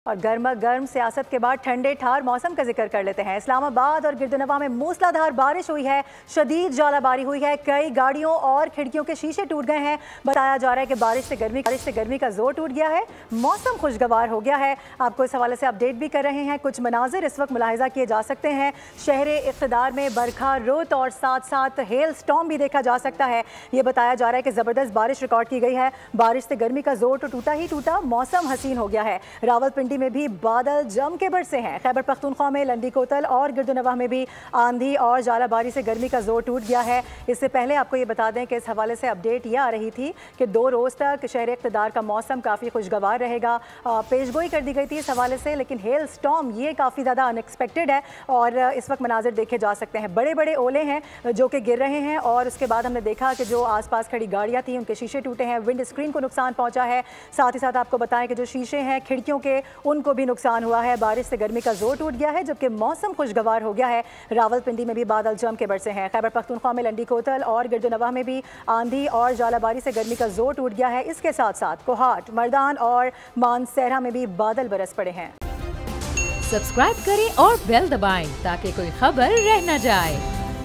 और गर्मा गर्म सियासत के बाद ठंडे ठार मौसम का जिक्र कर लेते हैं। इस्लामाबाद और गिरदनवा में मूसलाधार बारिश हुई है, शदीद ज्वालाबारी हुई है, कई गाड़ियों और खिड़कियों के शीशे टूट गए हैं। बताया जा रहा है कि बारिश से गर्मी का जोर टूट गया है, मौसम खुशगवार हो गया है। आपको इस हवाले से अपडेट भी कर रहे हैं। कुछ मनाजिर इस वक्त मुलाहिजा किए जा सकते हैं। शहर इक़्तिदार में बरखा, रुत और साथ साथ हेल स्टॉर्म भी देखा जा सकता है। ये बताया जा रहा है कि ज़बरदस्त बारिश रिकॉर्ड की गई है। बारिश से गर्मी का जोर तो टूटा ही टूटा, मौसम हसीन हो गया है। रावलपिंडी में भी बादल जम के बरसे हैं। खैबर पख्तूनख्वा में लंडी कोतल और गिरदनवाह में भी आंधी और ज्वालाबारी से गर्मी का जोर टूट गया है। इससे पहले आपको ये बता दें कि इस हवाले से अपडेट ये आ रही थी कि 2 रोज़ तक शहर इक़्तिदार का मौसम काफ़ी खुशगवार रहेगा। पेशगोई कर दी गई थी इस हवाले से, लेकिन हेल स्टॉर्म ये काफ़ी ज़्यादा अनएक्सपेक्टेड है और इस वक्त मनाजिर देखे जा सकते हैं। बड़े बड़े ओले हैं जो कि गिर रहे हैं और उसके बाद हमने देखा कि जो आसपास खड़ी गाड़ियाँ थी उनके शीशे टूटे हैं, विंड स्क्रीन को नुकसान पहुँचा है। साथ ही साथ आपको बताएं कि जो शीशे हैं खिड़कियों के, उनको भी नुकसान हुआ है। बारिश से गर्मी का जोर टूट गया है जबकि मौसम खुशगवार हो गया है। रावलपिंडी में भी बादल जम के बरसे हैं। खैबर पख्तूनख्वा में लंडी कोतल और गिरदनवाह में भी आंधी और ज्वालाबारी से गर्मी का जोर टूट गया है। इसके साथ साथ कोहाट, मर्दान और मानसहरा में भी बादल बरस पड़े हैं। सब्सक्राइब करें और बेल दबाएं ताकि कोई खबर रह न जाए।